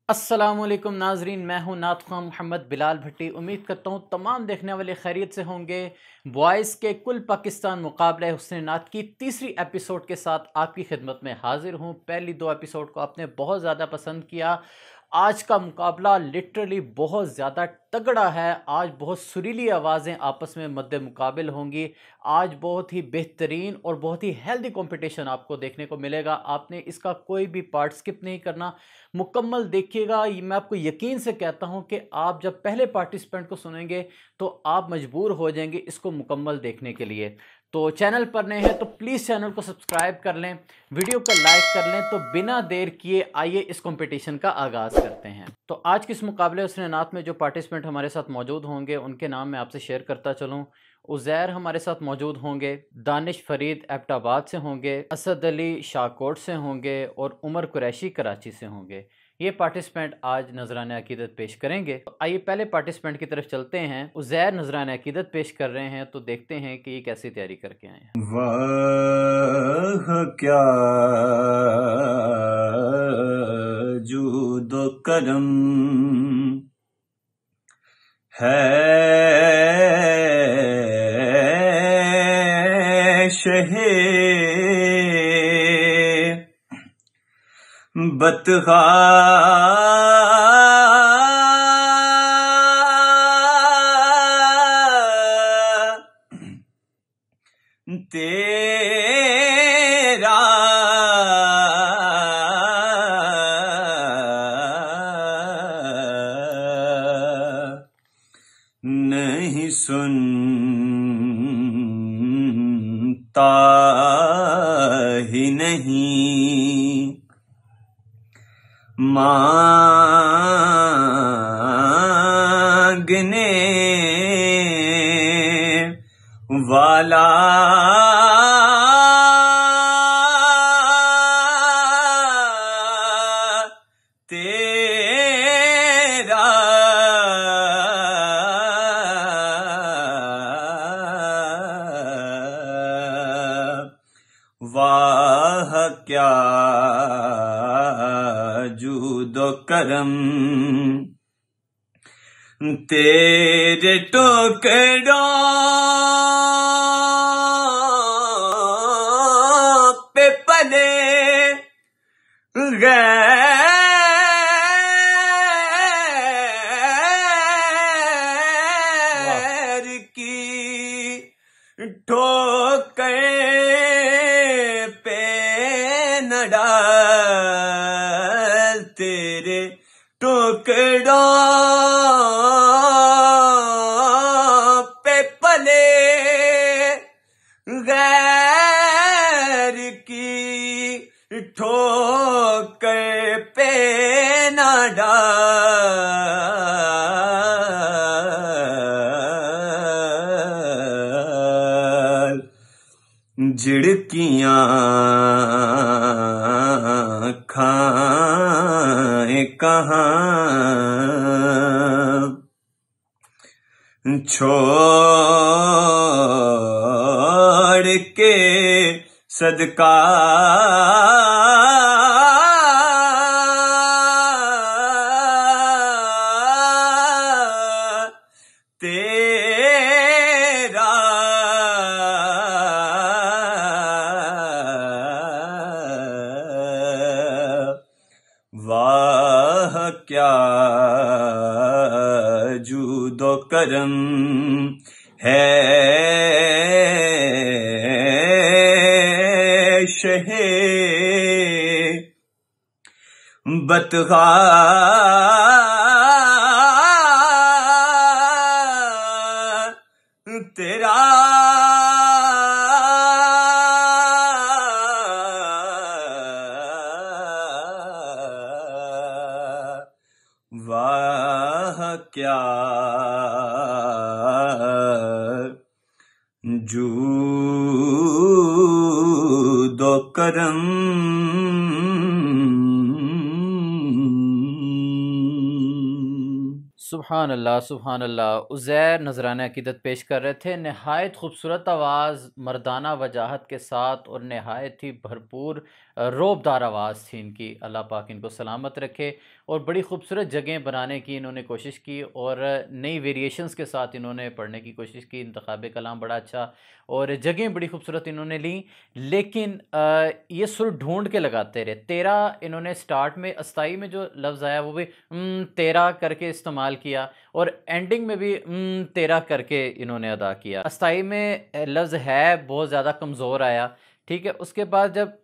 अस्सलामुअलैकुम नाजरीन, मैं हूं नात ख़ान मोहम्मद बिलाल भट्टी। उम्मीद करता हूं तमाम देखने वाले खैरियत से होंगे। बॉयज़ के कुल पाकिस्तान मुकाबले हुस्न नात की तीसरी एपिसोड के साथ आपकी खिदमत में हाजिर हूं। पहली दो एपिसोड को आपने बहुत ज़्यादा पसंद किया। आज का मुकाबला लिटरली बहुत ज़्यादा तगड़ा है। आज बहुत सुरीली आवाज़ें आपस में मद्दे मुकाबिल होंगी। आज बहुत ही बेहतरीन और बहुत ही हेल्दी कंपटीशन आपको देखने को मिलेगा। आपने इसका कोई भी पार्ट स्किप नहीं करना, मुकम्मल देखिएगा। ये मैं आपको यकीन से कहता हूं कि आप जब पहले पार्टिसिपेंट को सुनेंगे तो आप मजबूर हो जाएंगे इसको मुकम्मल देखने के लिए। तो चैनल पर नए हैं तो प्लीज़ चैनल को सब्सक्राइब कर लें, वीडियो को लाइक कर लें। तो बिना देर किए आइए इस कंपटीशन का आगाज़ करते हैं। तो आज के इस मुकाबले हुस्न नात में जो पार्टिसिपेंट हमारे साथ मौजूद होंगे उनके नाम मैं आपसे शेयर करता चलूँ। उज़ैर हमारे साथ मौजूद होंगे, दानिश फरीद एबटाबाद से होंगे, असद अली शाहकोट से होंगे और उमर कुरैशी कराची से होंगे। ये पार्टिसिपेंट आज नजराने अकीदत पेश करेंगे। तो आइए पहले पार्टिसिपेंट की तरफ चलते हैं। उज़ैर नजराने अकीदत पेश कर रहे हैं, तो देखते हैं कि ये कैसी तैयारी करके आए हैं। वाह क्या जूदो करम है शहे बतहा तेरा नहीं सुनता ही नहीं मांगने वाला तेरा वाह क्या जूदो करम तेरे टुकड़ों पे पले गैर की ठोकर पे न डाल। तेरे टुकड़ों पे पले गैर की ठोकर पे न डाल। झिड़कियां खाए कहाँ छोड़ के सदका तेरा वाह क्या जूदो करम है शहे बतहा तेरा वाह क्या जूदो करम सुभान अल्लाह सुभान अल्लाह। उज़ैर नजराना अकीदत पेश कर रहे थे। नहायत खूबसूरत आवाज़, मर्दाना वजाहत के साथ और नहायत ही भरपूर रोबदार आवाज़ थी इनकी। अल्लाह पाक इनको सलामत रखे और बड़ी खूबसूरत जगहें बनाने की इन्होंने कोशिश की और नई वेरिएशंस के साथ इन्होंने पढ़ने की कोशिश की। इंतखाब कलाम बड़ा अच्छा और जगहें बड़ी खूबसूरत इन्होंने ली, लेकिन ये सुर ढूंढ के लगाते रहे। तेरा इन्होंने स्टार्ट में अस्थाई में जो लफ्ज़ आया वो भी तेरा करके इस्तेमाल किया और एंडिंग में भी तेरा करके इन्होंने अदा किया। अस्थाई में लफ्ज़ है बहुत ज़्यादा कमज़ोर आया, ठीक है। उसके बाद जब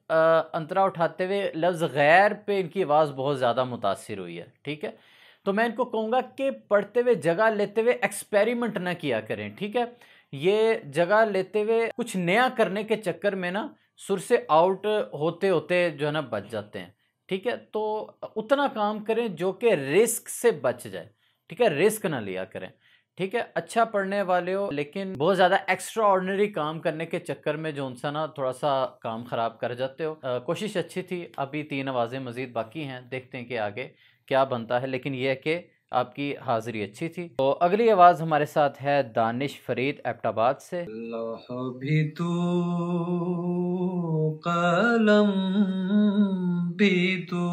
अंतरा उठाते हुए लफ्ज़ गैर पे इनकी आवाज़ बहुत ज़्यादा मुतासिर हुई है, ठीक है। तो मैं इनको कहूँगा कि पढ़ते हुए जगह लेते हुए एक्सपेरिमेंट ना किया करें, ठीक है। ये जगह लेते हुए कुछ नया करने के चक्कर में ना सुर से आउट होते होते जो है ना बच जाते हैं, ठीक है। तो उतना काम करें जो कि रिस्क से बच जाए, ठीक है, रिस्क ना लिया करें, ठीक है। अच्छा पढ़ने वाले हो लेकिन बहुत ज़्यादा एक्स्ट्रा ऑर्डिनरी काम करने के चक्कर में जो उनसा ना थोड़ा सा काम ख़राब कर जाते हो। कोशिश अच्छी थी, अभी 3 आवाज़ें मज़ीद बाकी हैं, देखते हैं कि आगे क्या बनता है, लेकिन यह है कि आपकी हाज़िरी अच्छी थी। तो अगली आवाज़ हमारे साथ है दानिश फरीद एबटाबाद से। लौह भी तू, कलम भी तू,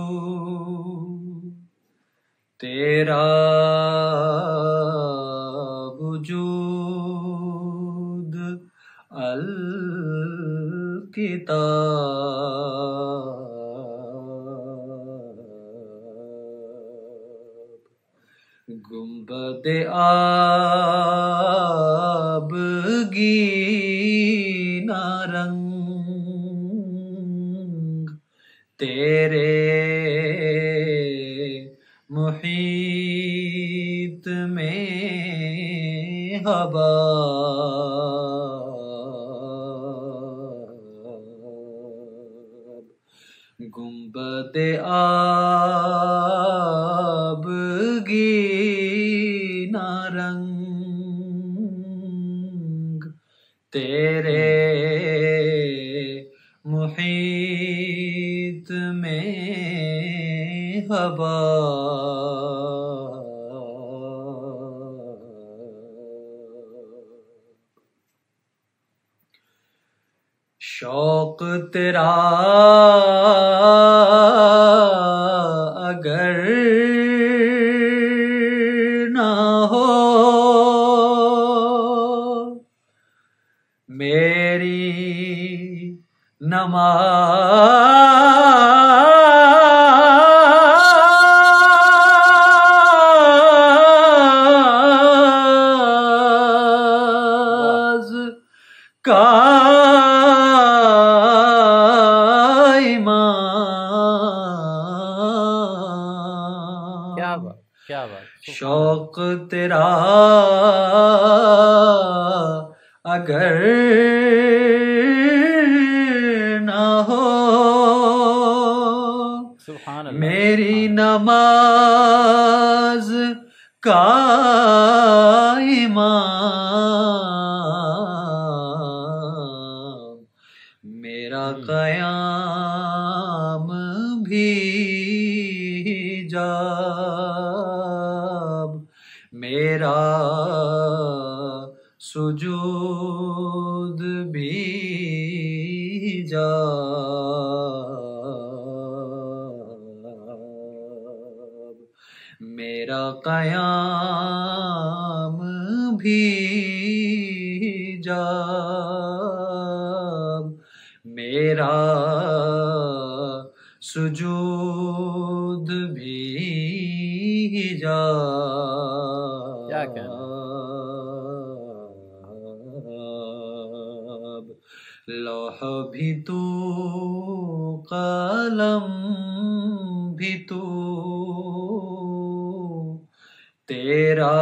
तेरा वजूद अल किताब, गुंबद आबगी नारंग, तेरे मुहीत में हवा, गुंबद आबगी नारंग, तेरे मुहीत में हवा, शौक तेरा अगर ना हो, मेरी नमाज का क्या बात, शौक तेरा अगर ना हो, सुभान अल्लाह, मेरी नमाज का इमाम, मेरा क़याम भी जाब, मेरा सुजूद भी जाब, मेरा क़याम भी जाब, मेरा सुजूद भी जाब, क्या कहना। लौह भी तू, कलम भी तू, तेरा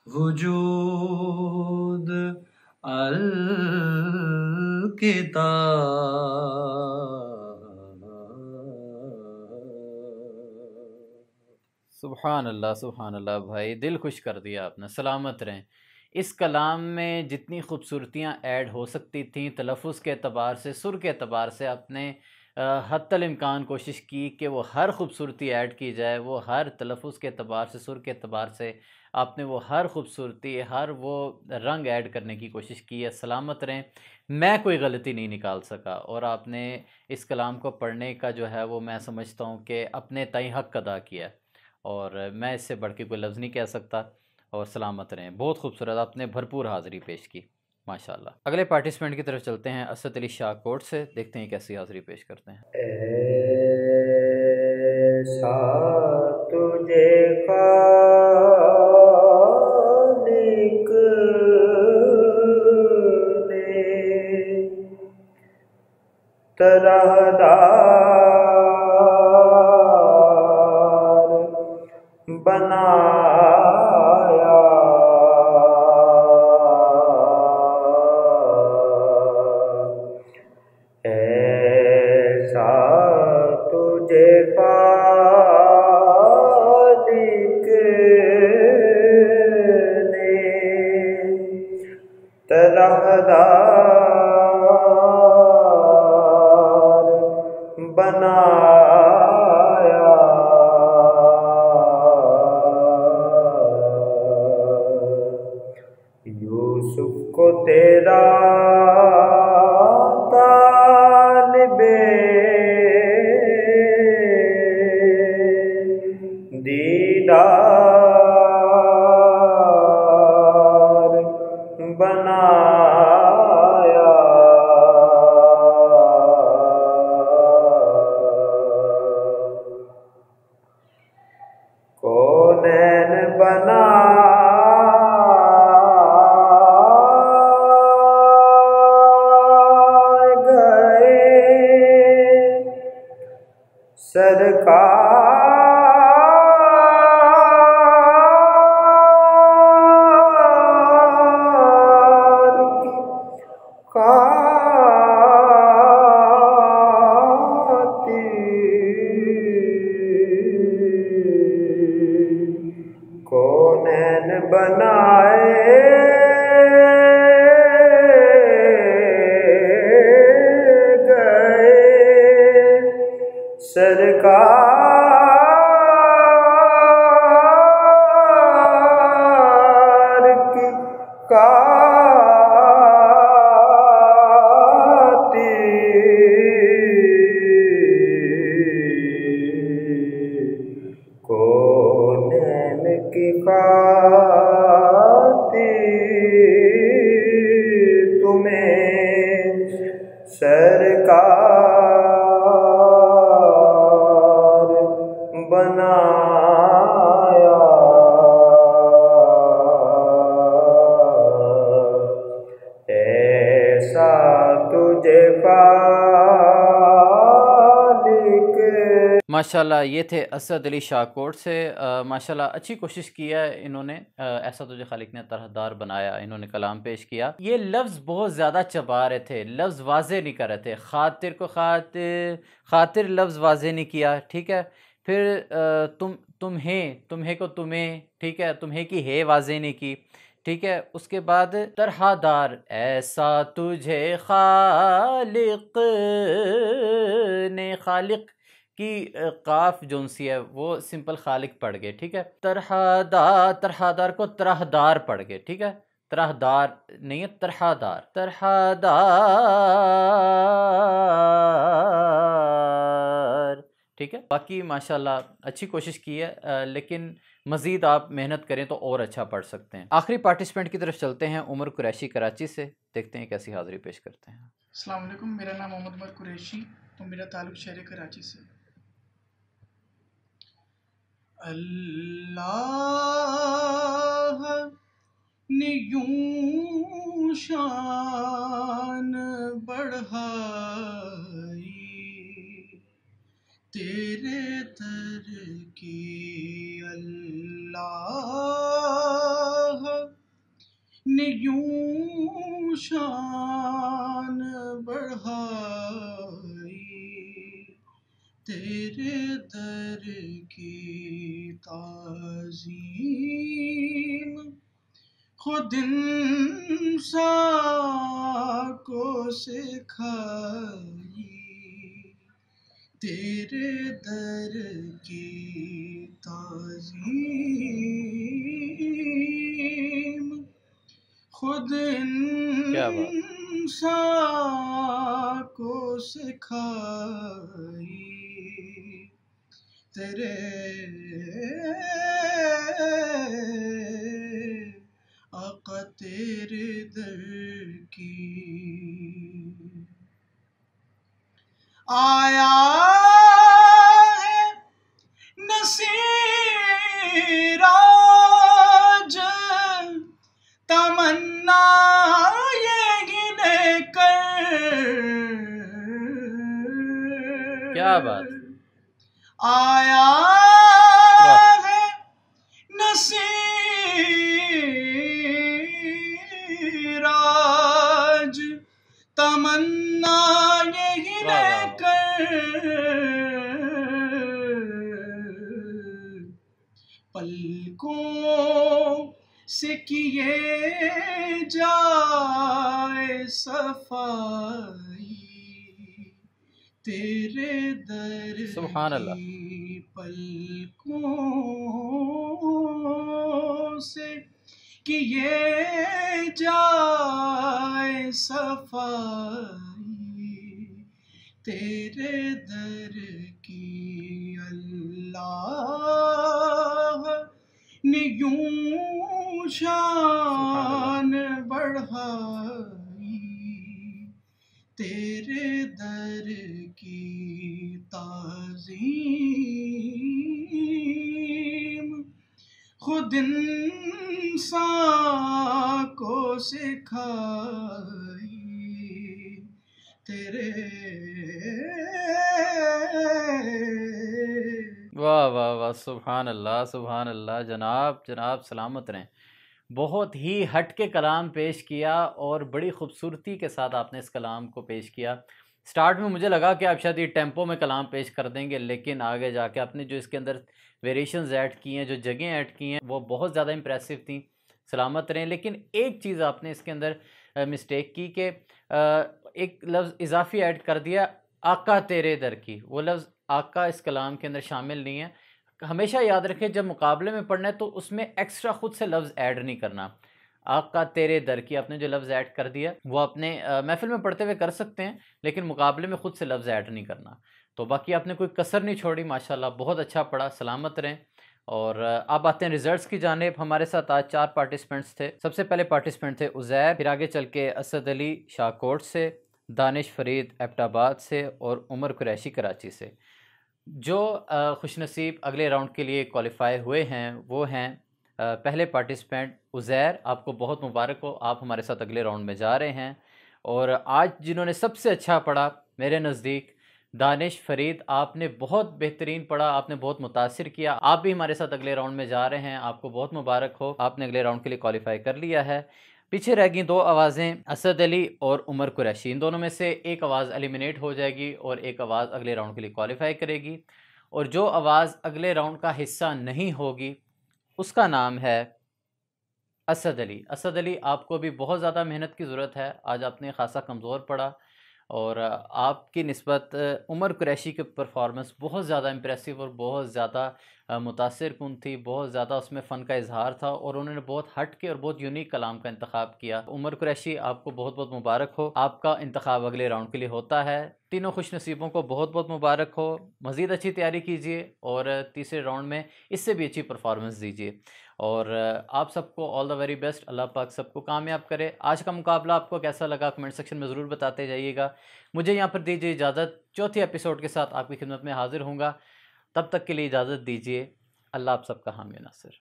वजूद अल किताब। सुभान अल्लाह, सुभान अल्लाह भाई, दिल खुश कर दिया आपने, सलामत रहें। इस कलाम में जितनी खूबसूरतियाँ ऐड हो सकती थी तलफ़ुज़ के अतबार से, सुर के अतबार से, आपने हत्तल इम्कान कोशिश की कि वो हर खूबसूरती ऐड की जाए, वो हर तलफ़ुज़ के अतबार से, सुर के अतबार से आपने वो हर खूबसूरती, हर वो रंग ऐड करने की कोशिश की है। सलामत रहें, मैं कोई गलती नहीं निकाल सका और आपने इस कलाम को पढ़ने का जो है वो मैं समझता हूँ कि अपने तय हक़ अदा किया है और मैं इससे बढ़ के कोई लफ्ज़ नहीं कह सकता। और सलामत रहें। बहुत खूबसूरत आपने भरपूर हाज़िरी पेश की, माशाल्लाह। अगले पार्टिसिपेंट की तरफ चलते हैं, असद अली शाह कोट से, देखते हैं कैसी हाज़िरी पेश करते हैं। ऐसा तुझे खालिक ने तरहदार बनाया, ऐसा तुझे खालिक ने तरहदार बनाया, यूसुफ को तेरा तालिबे दीदार बनाया, कौनैन बना सरकार की खातिर कौनैन बनाए गए, सरकार की खातिर, कौनैन की खातिर तुम्हें सरकार बनाया, ऐसा तुझे खालिक। माशाल्लाह, ये थे असद अली शाह कोट से। माशाल्लाह अच्छी कोशिश की है इन्होंने। ऐसा तुझे खालिक ने तरहदार बनाया, इन्होंने कलाम पेश किया। ये लफ्ज़ बहुत ज़्यादा चबा रहे थे, लफ्ज़ वाज़े नहीं कर रहे थे। खातिर को खातिर, खातिर लफ्ज़ वाज़े नहीं किया, ठीक है। फिर तुम्हें को तुम्हें, ठीक है, तुम्हें की है वाज़े नहीं की, ठीक है। उसके बाद तरहदार, ऐसा तुझे खालिक ने, खालिक की काफ जोन सी है वो सिंपल खालिक पढ़ गए, ठीक है। तरहदार को तरहदार पढ़ गए, ठीक है। तरहदार नहीं है, तरहदार, तरहदार, ठीक है। बाकी माशाल्लाह अच्छी कोशिश की है, लेकिन मज़ीद आप मेहनत करें तो और अच्छा पढ़ सकते हैं। आखिरी पार्टिसिपेंट की तरफ चलते हैं, उमर कुरैशी कराची से, देखते हैं कैसी हाज़िरी पेश करते हैं। अस्सलाम वालेकुम, मेरा नाम मोहम्मद उमर कुरैशी और मेरा ताल्लुक़ शहर कराची से। अल्लाह ने यूं शान बढ़ाई तेरे दर की, अल्लाह ने यूं शान बढ़ाई तेरे दर की ताज़ीम खुद इंसान को सिखाई, तेरे दर की ताज़ीम खुद क्या बात। इंसान को सिखाई तेरे आका तेरे दर की आया है नसीराज तमन्ना यही लेकर क्या बात। आया वाह। है नसीराज तमन्ना यही वाह, वाह, वाह। लेकर पलकों से किए जाए सफाई तेरे दर सुभान अल्लाह। की पलकों से किए जाए सफाई तेरे दर की अल्लाह ने यूं शान बढ़ाई तेरे दर की ताज़ीम खुद इंसान को सिखाई तेरे वाह वाह वाह, सुभान अल्लाह सुभान अल्लाह। जनाब जनाब सलामत रहें। बहुत ही हट के कलाम पेश किया और बड़ी ख़ूबसूरती के साथ आपने इस कलाम को पेश किया। स्टार्ट में मुझे लगा कि आप शायद ये टेम्पो में कलाम पेश कर देंगे, लेकिन आगे जाके आपने जो इसके अंदर वेरिएशंस ऐड की हैं, जो जगहें ऐड की हैं, वो बहुत ज़्यादा इम्प्रेसिव थी। सलामत रहें। लेकिन एक चीज़ आपने इसके अंदर मिस्टेक की कि एक लफ्ज़ इजाफी ऐड कर दिया, आका तेरे दर की। वो लफ्ज़ आका इस कलाम के अंदर शामिल नहीं है। हमेशा याद रखें, जब मुकाबले में पढ़ना है तो उसमें एक्स्ट्रा ख़ुद से लफ्ज़ ऐड नहीं करना। आका तेरे दर की आपने जो लफ्ज़ ऐड कर दिया वो अपने महफिल में पढ़ते हुए कर सकते हैं, लेकिन मुकाबले में ख़ुद से लफ्ज़ ऐड नहीं करना। तो बाकी आपने कोई कसर नहीं छोड़ी, माशाल्लाह बहुत अच्छा पढ़ा। सलामत रहें। और अब आते हैं रिज़ल्ट्स की जानिब। हमारे साथ आज 4 पार्टिसिपेंट्स थे। सबसे पहले पार्टिसिपेंट थे उज़ैर, फिर आगे चल के असद अली शाहकोट से, दानिश फरीद एबटाबाद से और उमर कुरैशी कराची से। जो खुशनसीब अगले राउंड के लिए क्वालिफाई हुए हैं वो हैं पहले पार्टिसिपेंट उज़ैर, आपको बहुत मुबारक हो, आप हमारे साथ अगले राउंड में जा रहे हैं। और आज जिन्होंने सबसे अच्छा पढ़ा मेरे नज़दीक दानिश फरीद, आपने बहुत बेहतरीन पढ़ा, आपने बहुत मुतासिर किया। आप भी हमारे साथ अगले राउंड में जा रहे हैं, आपको बहुत मुबारक हो, आपने अगले राउंड के लिए क्वालिफाई कर लिया है। पीछे रह गई 2 आवाज़ें, असद अली और उमर कुरैशी। इन दोनों में से एक आवाज़ एलिमिनेट हो जाएगी और एक आवाज़ अगले राउंड के लिए क्वालिफाई करेगी। और जो आवाज़ अगले राउंड का हिस्सा नहीं होगी उसका नाम है असद अली। असद अली, आपको भी बहुत ज़्यादा मेहनत की ज़रूरत है। आज आपने ख़ासा कमज़ोर पड़ा और आपकी निस्बत उमर कुरैशी की परफॉर्मेंस बहुत ज़्यादा इम्प्रेसिव और बहुत ज़्यादा मुतासिर कुन थी। बहुत ज़्यादा उसमें फ़न का इजहार था और उन्होंने बहुत हट के और बहुत यूनिक कलाम का इंतखाब किया। उमर कुरैशी, आपको बहुत बहुत मुबारक हो, आपका इंतखाब अगले राउंड के लिए होता है। तीनों खुश नसीबों को बहुत बहुत मुबारक हो। मज़ीद अच्छी तैयारी कीजिए और तीसरे राउंड में इससे भी अच्छी परफॉर्मेंस दीजिए। और आप सबको ऑल द वेरी बेस्ट। अल्लाह पाक सबको कामयाब करे। आज का मुकाबला आपको कैसा लगा कमेंट सेक्शन में ज़रूर बताते जाइएगा। मुझे यहाँ पर दीजिए इजाज़त। चौथे एपिसोड के साथ आपकी खिदमत में हाजिर होऊंगा। तब तक के लिए इजाज़त दीजिए। अल्लाह आप सबका हामी नासिर।